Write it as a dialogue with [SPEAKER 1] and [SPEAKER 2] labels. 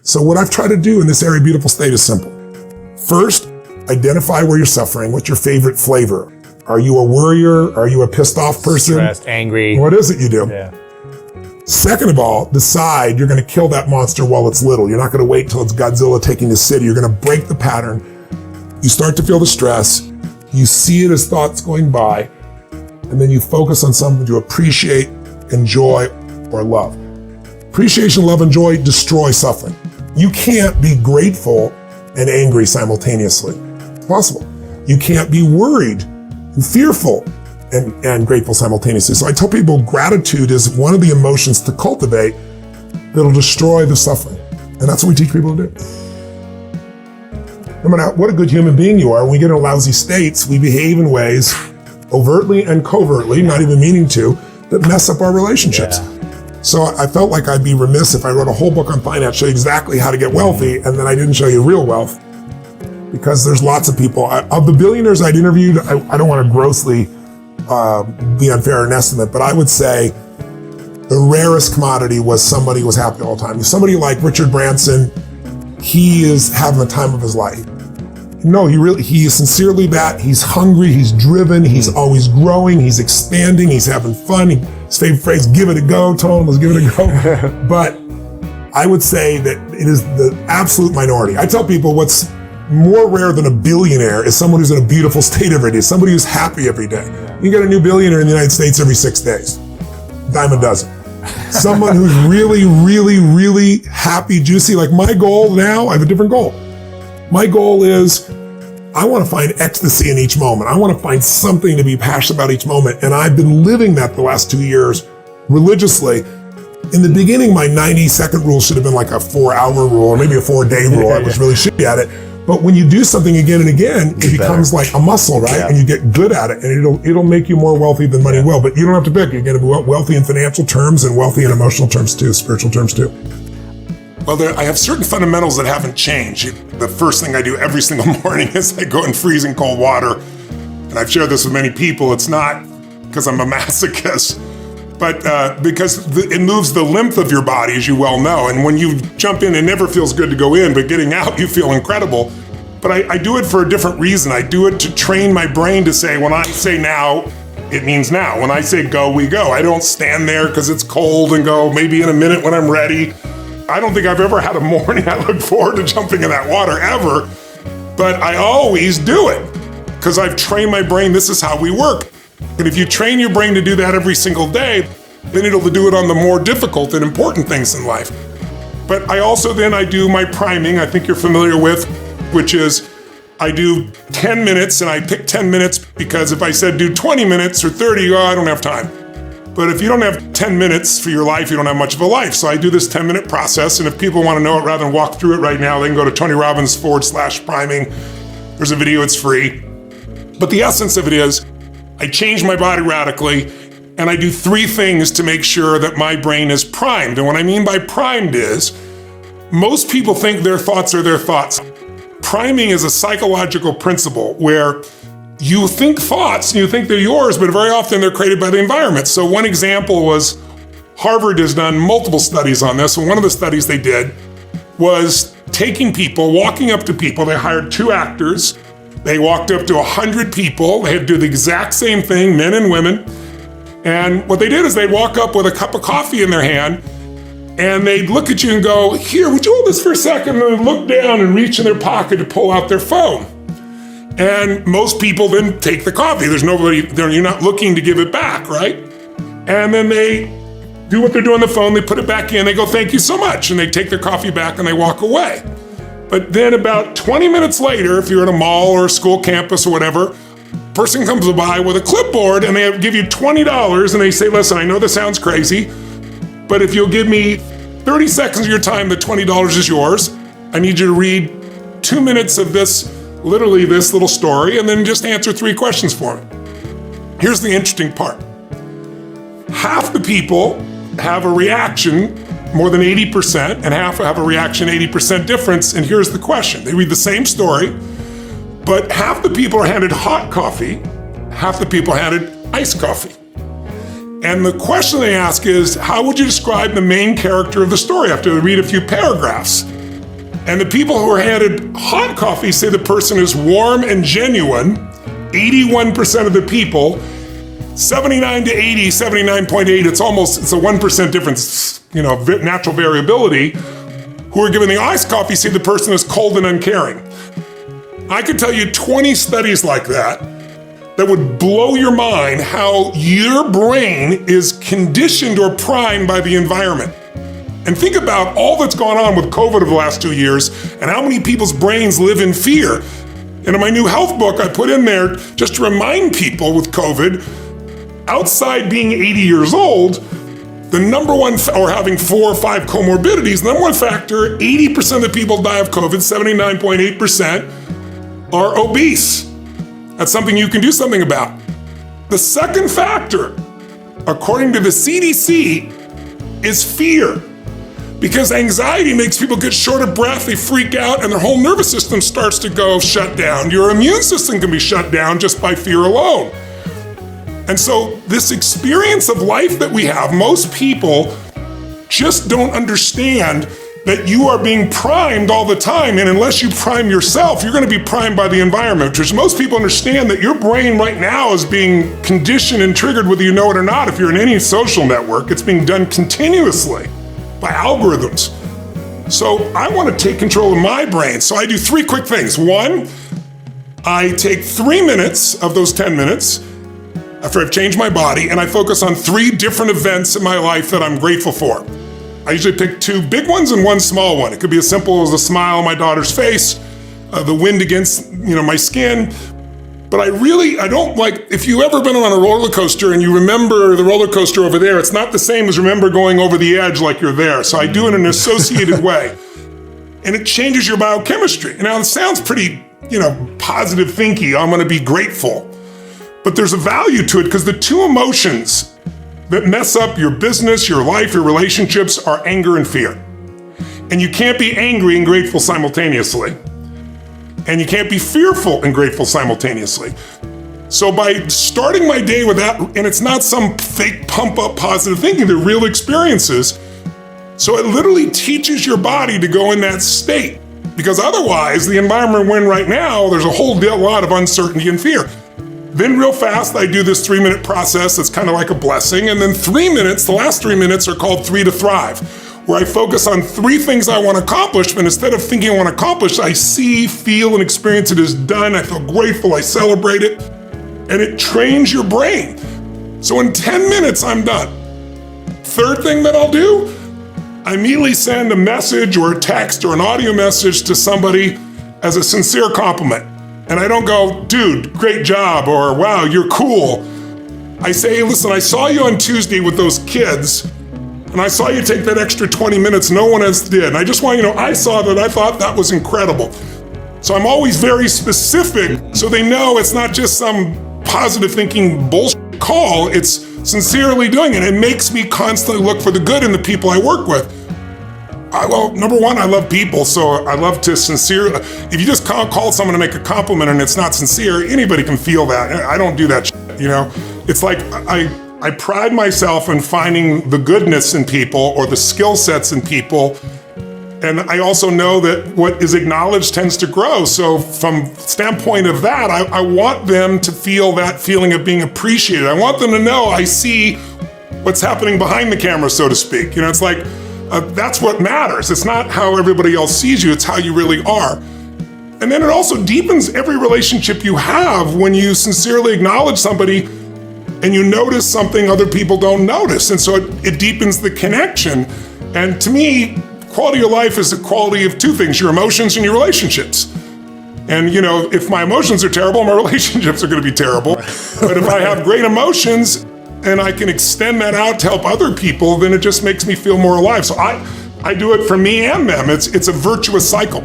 [SPEAKER 1] So what I've tried to do in this area of beautiful state is simple. First, identify where you're suffering. What's your favorite flavor? Are you a worrier? Are you a pissed off person?
[SPEAKER 2] Stressed, angry.
[SPEAKER 1] What is it you do?
[SPEAKER 2] Yeah.
[SPEAKER 1] Second of all, decide you're going to kill that monster while it's little. You're not going to wait till it's Godzilla taking the city. You're going to break the pattern. You start to feel the stress. You see it as thoughts going by. And then you focus on something to appreciate, enjoy, or love. Appreciation, love, and joy destroy suffering. You can't be grateful and angry simultaneously. It's possible. You can't be worried and fearful and grateful simultaneously. So I tell people gratitude is one of the emotions to cultivate that'll destroy the suffering. And that's what we teach people to do. No matter what a good human being you are, when we get in lousy states, we behave in ways overtly and covertly, not even meaning to, that mess up our relationships. Yeah. So I felt like I'd be remiss if I wrote a whole book on finance, show you exactly how to get wealthy, and then I didn't show you real wealth. Because there's lots of people. Of the billionaires I'd interviewed, I don't want to grossly be unfair in estimate, but I would say the rarest commodity was somebody who was happy all the time. Somebody like Richard Branson, he is having the time of his life. No, he is sincerely that. He's hungry, he's driven, he's always growing, he's expanding, he's having fun. His favorite phrase, give it a go, Tone, let's give it a go. But I would say that it is the absolute minority. I tell people what's more rare than a billionaire is someone who's in a beautiful state every day, somebody who's happy every day. You get a new billionaire in the United States every 6 days, dime a dozen. Someone who's really, really, really happy, juicy. Like my goal now, I have a different goal. My goal is I want to find ecstasy in each moment. I want to find something to be passionate about each moment. And I've been living that the last 2 years religiously. In the beginning, my 90-second rule should have been like a 4-hour rule or maybe a 4-day rule. I was really shitty at it. But when you do something again and again, it becomes like a muscle, right? Yeah. And you get good at it, and it'll make you more wealthy than money will. But you don't have to pick. You're going to be wealthy in financial terms and wealthy in emotional terms too, spiritual terms too. Well, I have certain fundamentals that haven't changed. The first thing I do every single morning is I go in freezing cold water. And I've shared this with many people. It's not because I'm a masochist, but because it moves the lymph of your body, as you well know. And when you jump in, it never feels good to go in, but getting out, you feel incredible. But I do it for a different reason. I do it to train my brain to say, when I say now, it means now. When I say go, we go. I don't stand there because it's cold and go, maybe in a minute when I'm ready. I don't think I've ever had a morning I look forward to jumping in that water ever, but I always do it because I've trained my brain. This is how we work. And if you train your brain to do that every single day, then it'll do it on the more difficult and important things in life. But I also I do my priming, I think you're familiar with, which is I do 10 minutes and I pick 10 minutes because if I said do 20 minutes or 30, I don't have time. But if you don't have 10 minutes for your life, you don't have much of a life. So I do this 10-minute process. And if people want to know it rather than walk through it right now, they can go to TonyRobbins.com/priming. There's a video, it's free. But the essence of it is I change my body radically and I do 3 things to make sure that my brain is primed. And what I mean by primed is most people think their thoughts are their thoughts. Priming is a psychological principle where you think thoughts and you think they're yours, but very often they're created by the environment. So one example was Harvard has done multiple studies on this. And one of the studies they did was taking people, walking up to people. They hired 2 actors. They walked up to 100 people. They had to do the exact same thing, men and women. And what they did is they'd walk up with a cup of coffee in their hand and they'd look at you and go, here, would you hold this for a second? And they'd look down and reach in their pocket to pull out their phone. And most people then take the coffee. There's nobody there, you're not looking to give it back, right? And then they do what they're doing on the phone, they put it back in, they go, thank you so much. And they take their coffee back and they walk away. But then about 20 minutes later, if you're at a mall or a school campus or whatever, a person comes by with a clipboard and they give you $20 and they say, listen, I know this sounds crazy, but if you'll give me 30 seconds of your time, the $20 is yours. I need you to read 2 minutes of this, literally this little story, and then just answer 3 questions for me. Here's the interesting part. Half the people have a reaction, more than 80%, and half have a reaction 80% difference, and here's the question. They read the same story, but half the people are handed hot coffee, half the people are handed iced coffee. And the question they ask is, how would you describe the main character of the story after they read a few paragraphs? And the people who are handed hot coffee say the person is warm and genuine. 81% of the people, 79 to 80, 79.8, it's a 1% difference, natural variability, who are given the iced coffee say the person is cold and uncaring. I could tell you 20 studies like that would blow your mind how your brain is conditioned or primed by the environment. And think about all that's gone on with COVID over the last 2 years and how many people's brains live in fear. And in my new health book, I put in there just to remind people with COVID, outside being 80 years old, the number one, or having 4 or 5 comorbidities, the number one factor, 80% of the people die of COVID, 79.8% are obese. That's something you can do something about. The second factor, according to the CDC, is fear. Because anxiety makes people get short of breath, they freak out, and their whole nervous system starts to go shut down. Your immune system can be shut down just by fear alone. And so this experience of life that we have, most people just don't understand that you are being primed all the time. And unless you prime yourself, you're going to be primed by the environment, which most people understand that your brain right now is being conditioned and triggered whether you know it or not. If you're in any social network, it's being done continuously by algorithms. So I want to take control of my brain. So I do 3 quick things. 1, I take 3 minutes of those 10 minutes after I've changed my body, and I focus on 3 different events in my life that I'm grateful for. I usually pick 2 big ones and 1 small one. It could be as simple as a smile on my daughter's face, the wind against my skin. But I don't like, if you ever been on a roller coaster and you remember the roller coaster over there, it's not the same as remember going over the edge like you're there. So I do it in an associated way. And it changes your biochemistry. Now it sounds pretty, positive thinky. I'm gonna be grateful. But there's a value to it because the 2 emotions that mess up your business, your life, your relationships are anger and fear. And you can't be angry and grateful simultaneously. And you can't be fearful and grateful simultaneously. So by starting my day with that, and it's not some fake pump up positive thinking, they're real experiences. So it literally teaches your body to go in that state. Because otherwise, the environment we're in right now, there's a whole lot of uncertainty and fear. Then real fast, I do this 3-minute process that's kind of like a blessing. And then 3 minutes, the last 3 minutes are called 3 to Thrive, where I focus on 3 things I want to accomplish. But instead of thinking I want to accomplish, I see, feel, and experience it as done. I feel grateful, I celebrate it. And it trains your brain. So in 10 minutes, I'm done. Third thing that I'll do, I immediately send a message or a text or an audio message to somebody as a sincere compliment. And I don't go, dude, great job, or wow, you're cool. I say, hey, listen, I saw you on Tuesday with those kids, and I saw you take that extra 20 minutes no one else did. And I just want you to know, I saw that, I thought that was incredible. So I'm always very specific so they know it's not just some positive thinking bullshit call, it's sincerely doing it. It makes me constantly look for the good in the people I work with. Number 1, I love people, so I love to if you just call someone to make a compliment and it's not sincere, anybody can feel that. I don't do that shit, It's like I pride myself in finding the goodness in people or the skill sets in people, and I also know that what is acknowledged tends to grow. So from standpoint of that, I want them to feel that feeling of being appreciated. I want them to know I see what's happening behind the camera, so to speak. It's like, that's what matters. It's not how everybody else sees you, it's how you really are. And then it also deepens every relationship you have when you sincerely acknowledge somebody and you notice something other people don't notice. And so it deepens the connection. And to me, quality of life is the quality of 2 things, your emotions and your relationships. And if my emotions are terrible, my relationships are gonna be terrible. But if I have great emotions, and I can extend that out to help other people, then it just makes me feel more alive. So I do it for me and them. It's a virtuous cycle.